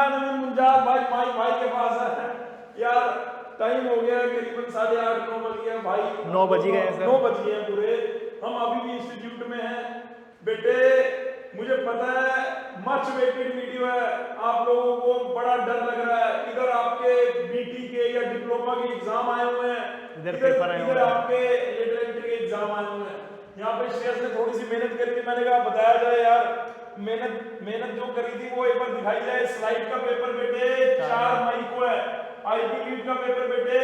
नवीन मुंजाल भाई भाई के पास है यार। टाइम हो गया करीबन 8:30 9 बज गया भाई, 9 बज गए हैं सर, 9 बज गए पूरे। हम अभी भी इंस्टीट्यूट में हैं बेटे। मुझे पता है मच वेटेड वीडियो है, आप लोगों को बड़ा डर लग रहा है। इधर आपके बीटी के या डिप्लोमा के एग्जाम आए हुए हैं, इधर पेपर आए हुए इधर हैं, आपके लेटर एंट्री के एग्जाम आए हुए हैं। यहाँ पे श्रेयस ने थोड़ी सी मेहनत करके, मैंने कहा बताया जाए यार, मेहनत जो करी थी वो एक बार दिखाई जाए। स्लाइड का पेपर बेटे 4 मई को है, आईपी लीड का पेपर बेटे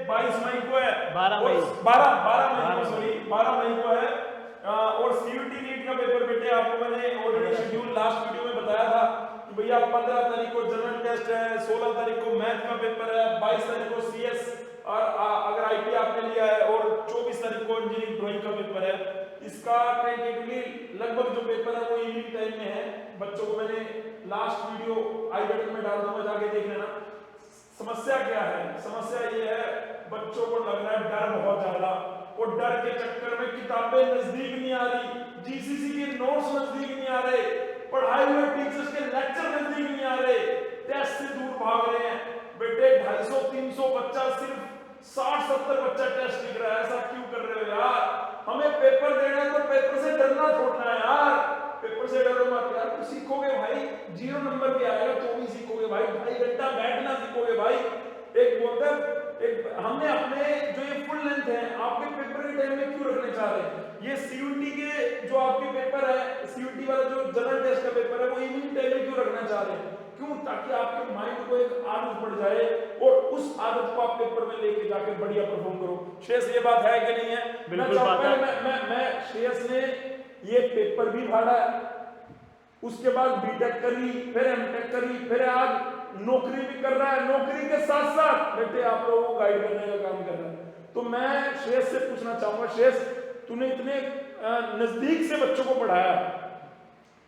22 मई को है, 12 मई 12 मई को, सॉरी 12 मई को है। और सीयूटी नीट का पेपर बेटे आपको मैंने ऑलरेडी शेड्यूल लास्ट वीडियो में बताया था कि भैया 15 तारीख को जनरल टेस्ट है, 16 तारीख को मैथ का पेपर है, 22 तारीख को सीएस और अगर आईटी आपने लिया है, और 24 तारीख को इंजीनियरिंग ड्राइंग का पेपर है। इसका टेंटेटिवली लगभग जो पेपर है वो इवनिंग टाइम में है। बच्चों को मैंने लास्ट वीडियो आई बटन में डाल दूंगा, जाके देख लेना। समस्या क्या है? समस्या ये है बच्चों को लग रहा है डर बहुत ज्यादा, और डर के चक्कर में किताबें नजदीक नहीं आ रही, जीसीसी के नोट्स नजदीक नहीं आ रहे, पढ़ाई हुए टीचर्स के लेक्चर नजदीक नहीं आ रहे, टेस्ट से दूर भाग रहे हैं। बेटे 250-300 बच्चा, सिर्फ 60-70 बच्चा टेस्ट लिख रहा है। ऐसा क्यों कर रहे हो यार? हमें पेपर देना है तो पेपर से डरना छोड़ना है यार। पेपर से डरो मत यार, तो सीखोगे भाई, 0 नंबर पे आएगा तो भी सीखोगे भाई, 2.5 घंटा बैठना सीखोगे भाई। एक बोलता है हमने अपने जो ये फुल लेंथ है आपके पेपर के टाइम में क्यों रखने चाह रहे हैं? ये सीयूटी के जो आपके पेपर है, सीयूटी वाला जो जनरल टेस्ट का पेपर है, वो इवनिंग टाइम में क्यों रखना चाह रहे हैं? क्यों? ताकि आपके माइंड को एक आदत पड़ जाए और उस आदत को आप पेपर में लेके जाके बढ़िया परफॉर्म करो। श्रेयस ये बात है कि नहीं है? बिल्कुल बात है। मैं श्रेयस ने ये पेपर भी फाड़ा, उसके बाद बीटेक करी, फिर एमटेक करी, फिर आज नौकरी भी कर रहा है। नौकरी के साथ साथ बेटे आप लोगों को गाइड करने का काम कर रहा है। तो मैं श्रेयस से पूछना चाहूंगा, श्रेयस तूने इतने नजदीक से बच्चों को पढ़ाया,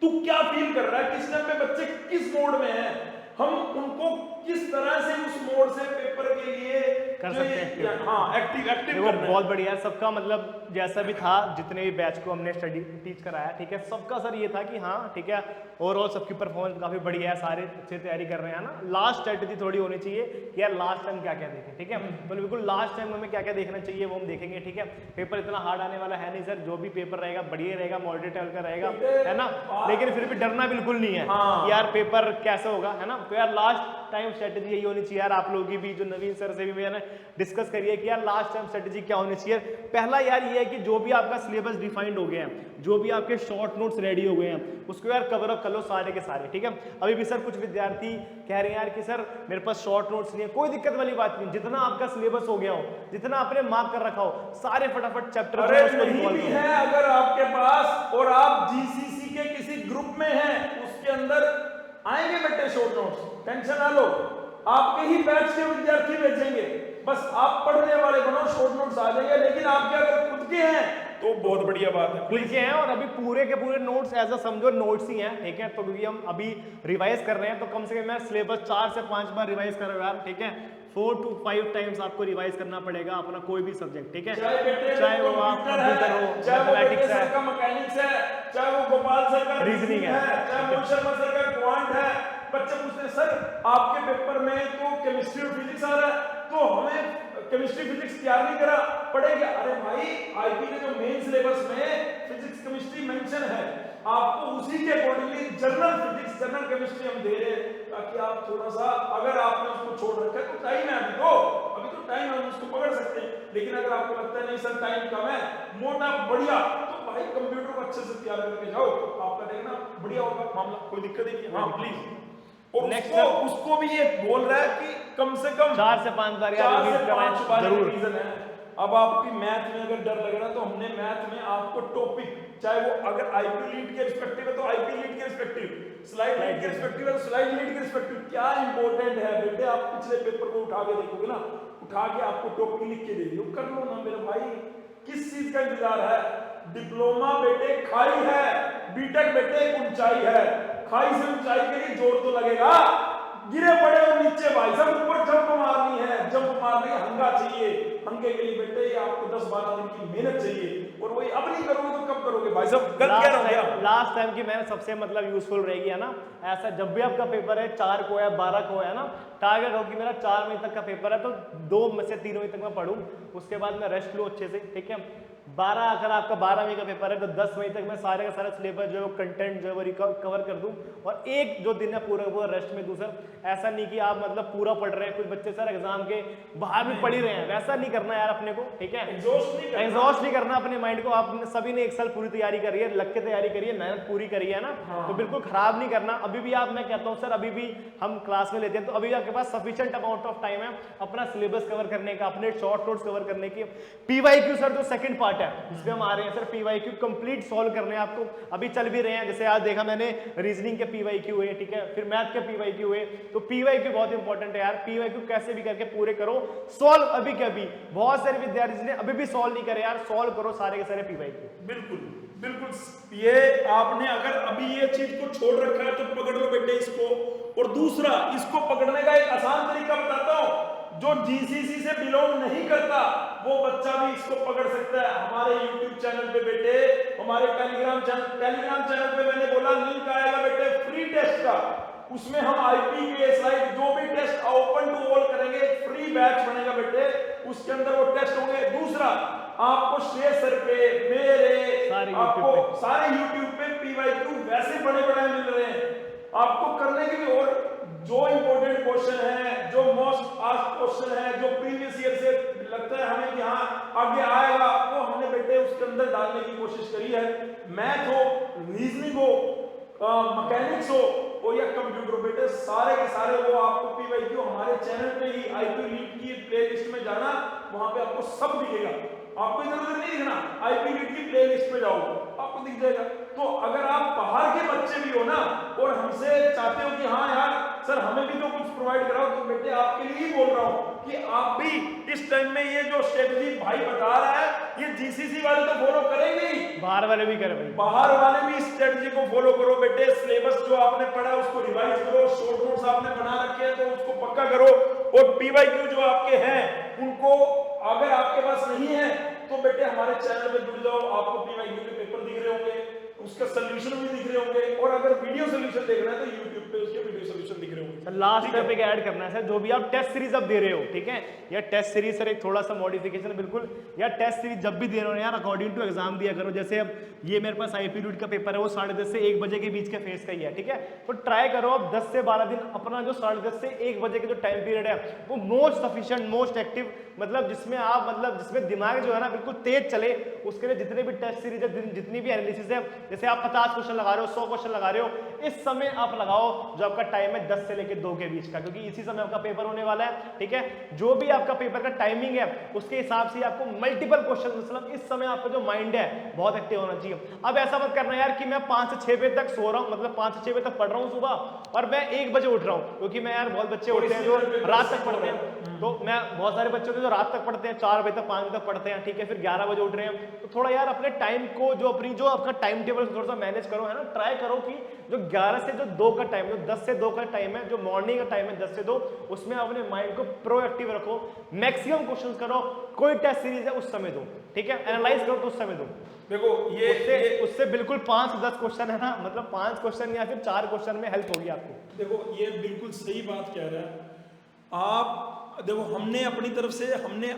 तू क्या फील कर रहा है? किस टाइम पे बच्चे किस मोड में हैं, हम उनको किस तरह से उस मोड से पेपर के लिए कर सकते हैं? हाँ, एक्टिव वो बहुत बढ़िया है। सबका मतलब जैसा भी था, जितने भी बैच को हमने स्टडी टीच कराया, ठीक है, सबका सर ये था कि हाँ ठीक है, ओवरऑल सबकी परफॉर्मेंस काफी बढ़िया है, सारे अच्छे तैयारी कर रहे हैं ना। लास्ट स्ट्रेटजी थोड़ी होनी चाहिए कि यार लास्ट टाइम क्या क्या देखें, ठीक है, तो बिल्कुल लास्ट टाइम हमें क्या क्या देखना चाहिए वो हम देखेंगे, ठीक है। पेपर इतना हार्ड आने वाला है नहीं सर, जो भी पेपर रहेगा बढ़िया रहेगा, मॉडरेट लेवल का रहेगा, है ना। लेकिन फिर भी डरना बिल्कुल नहीं है कि यार पेपर कैसे होगा, है ना। तो यार लास्ट टाइम स्ट्रेटजी यही होनी चाहिए यार, आप लोगों की भी, जो नवीन सर से भी मैंने डिस्कस करिए कि यार लास्ट टाइम स्ट्रेटजी क्या होनी चाहिए। पहला यार ये है कि जो भी आपका सिलेबस डिफाइंड हो गया है, जो भी आपके शॉर्ट नोट्स रेडी हो गए हैं, उसको यार कवर अप कर लो सारे के सारे, ठीक है। अभी भी सर कुछ विद्यार्थी कह रहे हैं यार कि सर मेरे पास शॉर्ट नोट्स नहीं है, कोई दिक्कत वाली बात नहीं, जितना आपका सिलेबस हो गया हो, जितना आपने मार्क कर रखा हो, सारे फटाफट चैप्टर है अगर आपके पास, और आप जीसीसी के किसी ग्रुप में हैं, उसके अंदर आएंगे बेटे शॉर्ट नोट्स, टेंशन ना लो, आपके ही बैच के विद्यार्थी भेजेंगे, बस आप पढ़ने वाले बनो, शॉर्ट नोट्स आ जाएंगे। लेकिन आपके अगर खुद के हैं तो बहुत बढ़िया बात है, खुद के हैं, और अभी पूरे के पूरे नोट्स एज अ समझो नोट्स ही हैं, ठीक है। तो क्योंकि हम अभी रिवाइज कर रहे हैं, तो कम से कम मैं सिलेबस 4 से 5 बार रिवाइज कर रहा हूँ यार, ठीक है। 4 to 5 टाइम्स आपको रिवाइज करना पड़ेगा अपना कोई भी सब्जेक्ट, ठीक है, चाहे वो आप कंप्यूटर हो, मैथमेटिक्स है, मैकेनिक्स है, चाहे वो गोपाल सर का रीजनिंग है, चाहे मोहित शर्मा सर का क्वांट है। बच्चे पूछते हैं सर आपके पेपर में तो केमिस्ट्री और फिजिक्स आ रहा है, तो हमें केमिस्ट्री फिजिक्स तैयार नहीं करा पड़ेगा। अरे भाई आईपी के जो मेन सिलेबस में फिजिक्स केमिस्ट्री मेंशन है, आपको उसी के accordingly general physics general chemistry हम दे रहे हैं, ताकि आप थोड़ा सा, अगर आपने उसको छोड़ रखा है तो टाइम है, अभी तो टाइम है, हम उसको पकड़ सकते हैं। लेकिन अगर आपको लगता है नहीं सर टाइम कम है, मोटा बढ़िया, तो भाई कंप्यूटर को अच्छे से तैयार करके जाओ, आपका देखना बढ़िया होगा मामला, कोई दिक्कत ही नहीं। हाँ प्लीज। और उसको भी ये बोल रहा है कि कम से कम 4 से 5 बार जरूर रीजन है। अब आपकी मैथ में अगर डर लग रहा है, तो हमने मैथ में आपको टॉपिक, चाहे वो अगर आईपी लीड के रिस्पेक्टिव है तो आईपी लीड के रिस्पेक्टिव, स्लाइड लीड के रिस्पेक्टिव है तो स्लाइड लीड के रिस्पेक्टिव, क्या इंपॉर्टेंट है बेटे, आप पिछले पेपर को उठा के देखोगे ना, उठा के आपको टॉपिक लिख के दे दियो, कर लो ना मेरे भाई, किस चीज का इंतजार है? डिप्लोमा बेटे खाई है, बीटेक बेटे ऊंचाई है, खाई से ऊंचाई के लिए जोर तो लगेगा, गिरे पड़े हो नीचे भाई साहब, ऊपर जंप मारनी है, जंप मारने का हंगा चाहिए। हंगे के लिए बेटे आपको 10-12 दिन की मेहनत चाहिए, और वही अब नहीं करोगे तो कब करोगे भाई साहब? गलत कह रहा हूं। लास्ट टाइम की मैंने सबसे मतलब यूजफुल रहेगी है ना, ऐसा जब भी आपका पेपर है 4 को या 12 को है ना, टारगेट हो कि मेरा 4 मई तक का पेपर है तो 2 में से 3 मई तक मैं पढ़ूं, उसके बाद मैं रेस्ट लूं अच्छे से, ठीक है। 12 अगर आपका 12 मई का पेपर है तो 10 मई तक मैं सारे का सारा सिलेबस जो है कंटेंट जो है वो कवर कर दूं, और एक जो दिन है पूरा पूरा रेस्ट में दूं। सर ऐसा नहीं कि आप मतलब पूरा पढ़ रहे हैं, कुछ बच्चे सर एग्जाम के बाहर भी पढ़ ही रहे हैं, वैसा नहीं करना यार अपने को, ठीक है। एग्जॉस्ट नहीं करना अपने माइंड को। आपने सभी ने एक साल पूरी तैयारी करी है, लग के तैयारी करी है, मेहनत पूरी करी है ना, तो बिल्कुल खराब नहीं करना। अभी भी आप, मैं कहता हूँ सर अभी भी हम क्लास में लेते हैं तो अभी आपके पास सफिशिएंट अमाउंट ऑफ टाइम है अपना सिलेबस कवर करने का, अपने शॉर्ट नोट्स कवर करने की। पीवाईक्यू सर जो सेकंड पार्ट है जिसमें हम आ रहे हैं सर, पीवाईक्यू कंप्लीट सॉल्व करने हैं आपको, अभी चल भी रहे हैं। जैसे आज देखा मैंने रीजनिंग के पीवाईक्यू हुए, ठीक है, फिर मैथ के पीवाईक्यू हुए, तो पीवाईक्यू बहुत इंपॉर्टेंट है यार। पीवाईक्यू कैसे भी करके पूरे करो, सॉल्व अभी के अभी। बहुत सारे विद्यार्थी ने अभी भी सॉल्व नहीं करे यार, सॉल्व करो सारे के सारे पीवाईक्यू। बिल्कुल बिल्कुल, ये आपने अगर अभी ये चीज को छोड़ रखा है तो पकड़ लो बेटे इसको। और दूसरा, इसको पकड़ने का एक आसान तरीका बताता हूं, जो जीसीसी से बिलोंग नहीं करता वो बच्चा भी इसको पकड़ सकता है। हमारे YouTube चैनल पे बेटे, हमारे टेलीग्राम चैनल पे मैंने बोला लिंक आएगा बेटे फ्री टेस्ट का, उसमें हम IPKS जो भी टेस्ट ओपन टू ऑल करेंगे, फ्री बैच बनेगा बेटे, उसके अंदर वो टेस्ट होंगे। दूसरा, आपको शेयर सर पे, मेरे आपको सारे YouTube पे पीवाईक्यू वैसे बड़े बड़े मिल रहे हैं आपको करने के लिए। और जो इंपॉर्टेंट क्वेश्चन है, जो मोस्ट आस्क्ड क्वेश्चन है, जो प्रीवियस ईयर से लगता है हमें कि हाँ आगे आएगा, वो हमने बेटे उसके अंदर डालने की कोशिश करी है। मैथ हो, रीजनिंग हो, मैकेनिक्स हो और या कंप्यूटर, बेटे सारे के सारे वो आपको पीवाईक्यू हमारे चैनल पे ही IP लीड की प्लेलिस्ट में जाना, वहां पे आपको सब दिखेगा। आपको इधर उधर नहीं दिखना, IP लीड की प्लेलिस्ट पे जाओ आपको दिख जाएगा। तो अगर आप बाहर के बच्चे भी हो ना और हमसे चाहते हो कि हाँ यार सर हमें भी तो कुछ प्रोवाइड कराओ, तो बेटे आपके लिए ही बोल रहा हूं कि आप भी इस टाइम में ये जो स्ट्रेटजी भाई बता रहा है, ये जीसीसी वाले तो फॉलो करेंगे ही, बाहर वाले भी करें भाई, बाहर वाले भी इस स्ट्रेटजी को फॉलो करो बेटे। सिलेबस जो आपने पढ़ा उसको रिवाइज करो, शॉर्ट नोट्स आपने बना रखे हैं तो उसको पक्का करो, और पीवाईक्यू जो आपके हैं उनको अगर आपके पास नहीं है तो बेटे हमारे चैनल पे जुड़ जाओ, आपको पीवाईक्यू के पेपर दिख रहे होंगे, उसका सॉल्यूशन भी दिख रहे होंगे, और अगर वीडियो सॉल्यूशन देखना है तो YouTube पे उसके वीडियो सॉल्यूशन दिख रहे होंगे। लास्ट स्टेप एक ऐड करना है सर, जो भी आप टेस्ट सीरीज अब दे रहे हो, ठीक है, या टेस्ट सीरीज सर एक थोड़ा सा मॉडिफिकेशन है बिल्कुल, या टेस्ट सीरीज जब भी दे रहे हो यार अकॉर्डिंग टू एग्जाम दिया करो। जैसे अब ये मेरे पास IP लीड का पेपर है, वो 10:30 से 1 बजे के बीच के फेस का ही है, ठीक है, तो ट्राई करो अब 10 से 12 दिन अपना जो 10:30 से 1 बजे के जो टाइम पीरियड है वो मोस्ट सफिशिएंट, मोस्ट एक्टिव, मतलब जिसमें आप मतलब जिसमें दिमाग जो है ना बिल्कुल तेज चले, उसके लिए जितने भी टेस्ट सीरीज है, जितनी भी एनालिसिस है, जैसे आप 50 क्वेश्चन लगा रहे हो, 100 क्वेश्चन लगा रहे हो, इस समय आप लगाओ जो आपका टाइम है 10 से लेकर 2 के बीच का, क्योंकि इसी समय आपका पेपर होने वाला है, ठीक है। जो भी आपका पेपर का टाइमिंग है उसके हिसाब से आपको मल्टीपल क्वेश्चन, मतलब इस समय आपका जो माइंड है बहुत एक्टिव होना चाहिए। अब ऐसा मत करना यार कि मैं 5 से 6 बजे तक सो रहा हूँ, मतलब 5 से 6 बजे तक पढ़ रहा हूँ सुबह और मैं 1 बजे उठ रहा हूँ, क्योंकि मैं यार बहुत बच्चे उठते हैं जो रात तक पढ़ते हैं, तो मैं बहुत सारे बच्चे होते हैं जो रात तक पढ़ते हैं, 4 बजे तक 5 बजे तक पढ़ते हैं, ठीक है, फिर 11 बजे उठ रहे हैं, तो थोड़ा यार अपने टाइम को जो अपनी जो आपका टाइम टेबल थोड़ा सा मैनेज करो, है ना। ट्राई करो कि जो 11 से जो 2 का टाइम, जो 10 से 2 का टाइम है, जो मॉर्निंग का टाइम है 10 से 2, उसमें अपने माइंड को प्रोएक्टिव रखो, मैक्सिमम क्वेश्चंस करो, कोई टेस्ट सीरीज है उस समय दो, ठीक है, एनालाइज करो तो उस समय दो। देखो ये उससे बिल्कुल 5 से 10 क्वेश्चन है ना, मतलब 5 क्वेश्चन या फिर 4 क्वेश्चन में हेल्प होगी आपको। देखो ये बिल्कुल सही बात कह रहा है आप। देखो हमने अपनी तरफ से हमने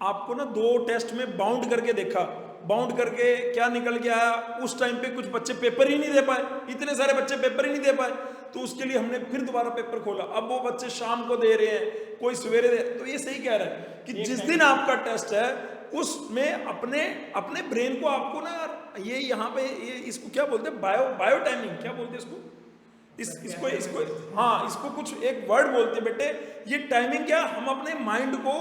आपको ना 2 टेस्ट में बाउंड करके देखा, बाउंड करके क्या निकल के आया, उस टाइम पे कुछ बच्चे पेपर ही नहीं दे पाए, इतने सारे बच्चे पेपर ही नहीं दे पाए, तो उसके लिए हमने फिर दोबारा पेपर खोला। अब वो बच्चे शाम को दे रहे हैं, कोई सवेरे दे, तो ये सही कह रहा है कि जिस दिन आपका टेस्ट है उसमें अपने अपने ब्रेन को आपको ना ये यहाँ पे ये इसको क्या बोलते हैं, बायो टाइमिंग क्या बोलते हैं इसको, इसको हाँ इसको कुछ एक वर्ड बोलते हैं बेटे, ये टाइमिंग क्या, हम अपने माइंड को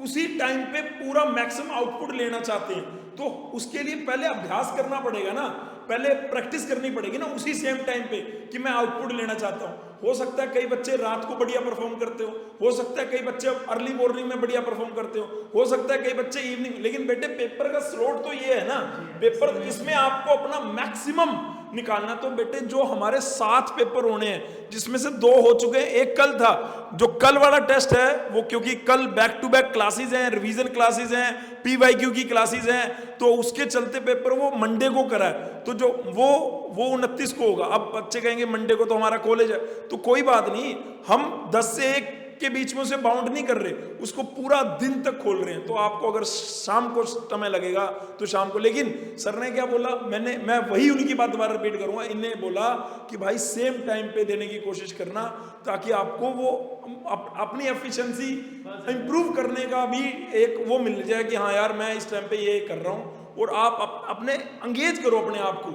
उसी टाइम पे पूरा मैक्सिमम आउटपुट लेना चाहते हैं, तो उसके लिए पहले अभ्यास करना पड़ेगा ना, पहले प्रैक्टिस करनी पड़ेगी ना उसी सेम टाइम पे कि मैं आउटपुट लेना चाहता हूँ। हो सकता है कई बच्चे रात को बढ़िया परफॉर्म करते हो सकता है कई बच्चे अर्ली मॉर्निंग में बढ़िया परफॉर्म करते हो सकता है कई बच्चे इवनिंग, लेकिन बेटे पेपर का स्लॉट तो ये है ना, पेपर इसमें आपको अपना मैक्सिमम निकालना। तो बेटे जो हमारे 7 पेपर होने हैं जिसमें से 2 हो चुके हैं, एक कल था। जो कल वाला टेस्ट है वो क्योंकि कल बैक टू बैक क्लासेस हैं, रिवीजन क्लासेस हैं, PYQ की क्लासेस हैं, तो उसके चलते पेपर वो मंडे को करा है। तो जो वो 29 को होगा। अब बच्चे कहेंगे मंडे को तो हमारा कॉलेज है, तो कोई बात नहीं, हम 10 से 1 के बीच में उसे बाउंड नहीं कर रहे, उसको पूरा दिन तक खोल रहे हैं। तो आपको अगर शाम को समय लगेगा तो शाम को। लेकिन सर ने क्या बोला, मैं वही उनकी बात दोबारा रिपीट करूंगा। इन्हें बोला कि भाई सेम टाइम पे देने की कोशिश करना, ताकि आपको वो अपनी एफिशिएंसी इंप्रूव करने का भी एक वो मिल जाए कि हाँ यार मैं इस टाइम पे ये कर रहा हूँ। और आप अपने एंगेज करो अपने आप को।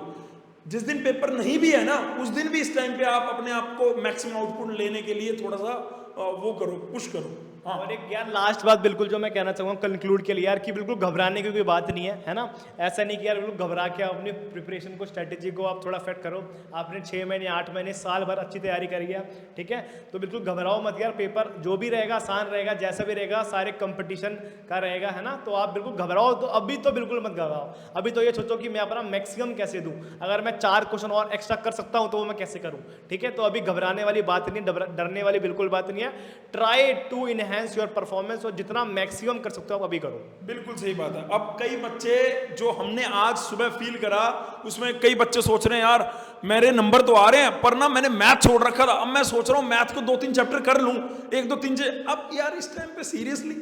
जिस दिन पेपर नहीं भी है ना, उस दिन भी इस टाइम पे आप अपने आप को मैक्सिमम आउटपुट लेने के लिए थोड़ा सा वो करो, पुश करो। हाँ। और एक यार लास्ट बात बिल्कुल जो मैं कहना चाहूँगा कंक्लूड के लिए यार, कि बिल्कुल घबराने की कोई बात नहीं है ना। ऐसा नहीं कि यार बिल्कुल घबरा के अपनी प्रिपरेशन को, स्ट्रेटेजी को आप थोड़ा फिट करो। आपने 6 महीने 8 महीने साल भर अच्छी तैयारी करी है, ठीक है, तो बिल्कुल घबराओ मत यार। पेपर जो भी रहेगा आसान रहेगा, जैसा भी रहेगा सारे कंपटीशन का रहेगा, है ना। तो आप बिल्कुल घबराओ तो अभी तो बिल्कुल मत घबराओ। अभी तो ये सोचो कि मैं अपना मैक्सिमम कैसे दूँ, अगर मैं 4 क्वेश्चन और एक्स्ट्रा कर सकता हूँ तो वो मैं कैसे करूँ, ठीक है। तो अभी घबराने वाली बात नहीं, डरने वाली बिल्कुल बात नहीं है। Try to enhance your performance, और जितना मैक्सिमम कर सकते हो आप अभी करो। बिल्कुल सही बात है। अब कई बच्चे जो हमने आज सुबह फील करा, उसमें कई बच्चे सोच रहे हैं यार मेरे नंबर तो आ रहे हैं, पर ना मैंने मैथ छोड़ रखा था। अब मैं सोच रहा हूं मैथ को 2-3 चैप्टर कर लूं, 1 2 3 से। अब यार इस टाइम पे सीरियसली,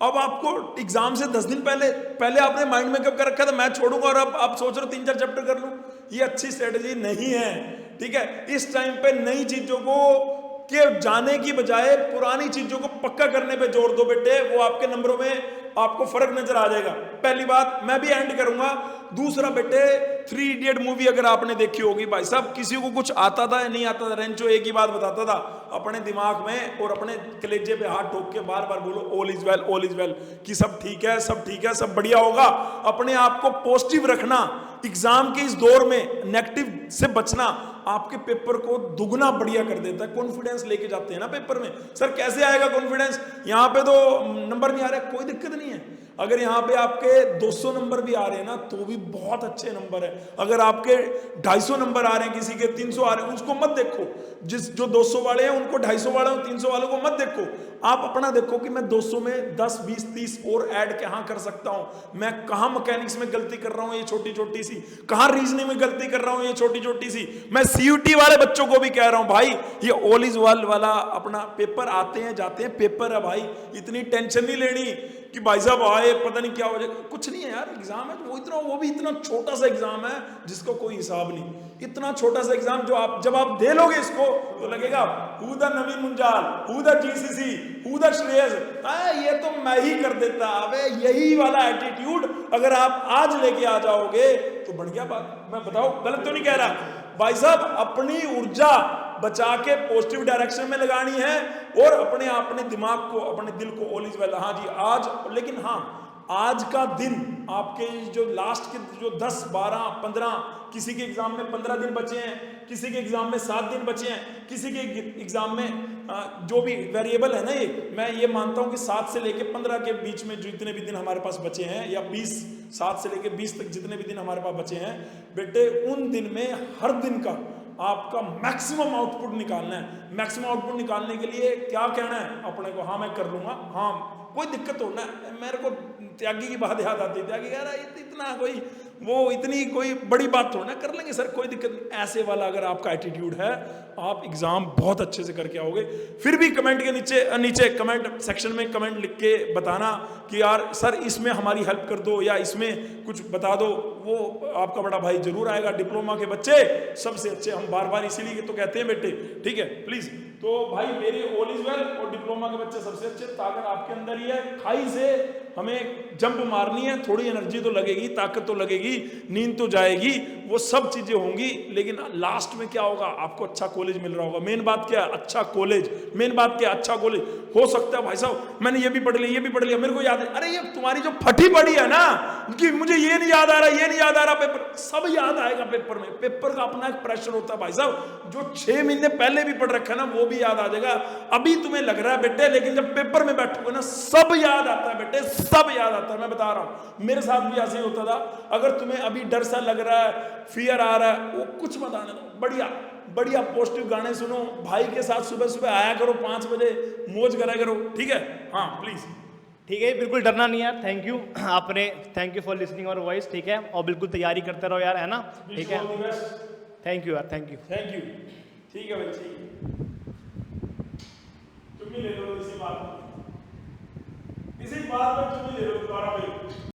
अब आपको एग्जाम से 10 दिन पहले आपने माइंड मेकअप कर रखा था मैथ छोड़ूंगा, और अब आप सोच रहे हो 3-4 चैप्टर कर लूं। ये अच्छी स्ट्रेटेजी नहीं है, ठीक है। इस टाइम पे नई चीजों को के जाने की बजाय पुरानी चीजों को पक्का करने पे जोर दो बेटे, वो आपके नंबरों में आपको फर्क नजर आ जाएगा। पहली बात मैं भी एंड करूंगा। दूसरा बेटे, 3 इडियट मूवी अगर आपने देखी होगी, भाई साहब किसी को कुछ आता था या नहीं आता था, रेंचो एक ही बात बताता था, अपने दिमाग में और अपने कलेजे पे हाथ ठोक के बार बार बोलो all is well, all is well, कि सब ठीक है, सब ठीक है, सब बढ़िया होगा। अपने आप को पॉजिटिव रखना। एग्जाम के इस दौर में नेगेटिव से बचना आपके पेपर को दुगना बढ़िया कर देता है। कॉन्फिडेंस लेके जाते हैं ना पेपर में। सर कैसे आएगा कॉन्फिडेंस, यहाँ पे तो नंबर नहीं आ रहा, कोई दिक्कत नहीं है। अगर यहाँ पे आपके 200 नंबर भी आ रहे हैं ना, तो भी बहुत अच्छे नंबर है। अगर आपके 250 नंबर आ रहे हैं, किसी के 300 आ रहे हैं, उसको मत देखो। जो 200 वाले हैं उनको 250 वाले, 300 वालों को मत देखो। आप अपना देखो कि मैं 200 में 10 20 30 और ऐड कहाँ कर सकता हूं, मैं कहाँ मैकेनिक्स में गलती कर रहा हूं ये छोटी छोटी सी, कहाँ रीजनिंग में गलती कर रहा हूं ये छोटी छोटी सी। मैं CUT वाले बच्चों को भी कह रहा हूं, भाई ये ऑल इज वेल वाला अपना पेपर आते हैं जाते हैं, पेपर है भाई, इतनी टेंशन नहीं लेनी कि भाई साहब आए पता नहीं क्या हो जाएगा। कुछ नहीं है यार, एग्जाम है वो भी इतना छोटा सा एग्जाम है जिसका कोई हिसाब नहीं। इतना छोटा सा एग्जाम जो आप जब आप दे लोगे इसको तो लगेगा who the Naveen Munjal, who the GCC, who the Shreyas, ये तो मैं ही कर देता। अबे यही वाला एटीट्यूड अगर आप आज लेके आ जाओगे तो बढ़िया बात। मैं बताओ गलत तो नहीं कह रहा भाई साहब, अपनी ऊर्जा बचा के पॉजिटिव डायरेक्शन में लगानी है और अपने दिमाग को, अपने दिल को ऑल इज वेल। हाँ जी आज, लेकिन हाँ आज का दिन आपके जो लास्ट के जो 10 12 15, किसी के एग्जाम में 15 दिन बचे हैं, किसी के एग्जाम में 7 दिन बचे हैं, किसी के एग्जाम में जो भी वेरिएबल है ना, ये मैं ये मानता हूं कि 7 से लेके 15 के बीच में जितने भी दिन हमारे पास बचे हैं, या 7 से लेके 20 तक जितने भी दिन हमारे पास बचे हैं बेटे, उन दिन में हर दिन का आपका मैक्सिमम आउटपुट निकालना है। मैक्सिमम आउटपुट निकालने के लिए क्या कहना है अपने को, हाँ मैं कर लूंगा, हाँ कोई दिक्कत हो ना। मेरे को त्यागी की बात याद आती है, त्यागी कह रहा इतना कोई वो इतनी कोई बड़ी बात थोड़ा ना, कर लेंगे सर कोई दिक्कत नहीं। ऐसे वाला अगर आपका एटीट्यूड है, आप एग्जाम बहुत अच्छे से करके आओगे। फिर भी कमेंट के नीचे कमेंट सेक्शन में कमेंट लिख के बताना कि यार सर इसमें हमारी हेल्प कर दो या इसमें कुछ बता दो, वो आपका बड़ा भाई जरूर आएगा। डिप्लोमा के बच्चे सबसे अच्छे, हम बार बार इसीलिए तो कहते हैं बेटे, ठीक है प्लीज। तो भाई मेरे ऑल इज वेल और डिप्लोमा के बच्चे सबसे अच्छे। ताकत आपके अंदर ही है, खाई से हमें जंप मारनी है, थोड़ी एनर्जी तो लगेगी, ताकत तो लगेगी, नींद तो जाएगी, वो सब चीजें होंगी, लेकिन लास्ट में क्या होगा, आपको अच्छा कॉलेज मिल रहा होगा। मेन बात क्या है, अच्छा कॉलेज। मेन बात क्या है, अच्छा कॉलेज। हो सकता है भाई साहब मैंने ये भी पढ़ लिया, ये भी पढ़ लिया, मेरे को याद है, अरे ये तुम्हारी जो फटी पड़ी है ना कि मुझे ये नहीं याद आ रहा, ये नहीं याद आ रहा, पेपर सब याद आएगा पेपर में। पेपर का अपना एक प्रेशर होता है भाई साहब, जो 6 महीने पहले भी पढ़ रखा है ना वो भी याद आ जाएगा। अभी तुम्हें लग रहा है बेटे, लेकिन जब पेपर में बैठोगे ना सब याद आता है बेटे, सब याद आता है। मैं बता रहा हूं मेरे साथ भी ऐसे ही होता था। अगर तुम्हें अभी डर सा लग रहा है, फियर आ रहा है, वो कुछ मत आने दो। बढ़िया बढ़िया पॉजिटिव गाने सुनो, भाई के साथ सुबह सुबह आया करो 5 बजे, मौज करा करो, ठीक है। हाँ प्लीज। ठीक है, बिल्कुल डरना नहीं यार, थैंक यू आपने, थैंक यू फॉर लिसनिंग और वॉइस, ठीक है, और बिल्कुल तैयारी करते रहो यार, है ना, ठीक है, थैंक यू यार, थैंक यू। Thank you. ठीक है भाई, ठीक है, तुम ही ले लो इसी बात पर चुम्मी ले लो दोबारा भाई।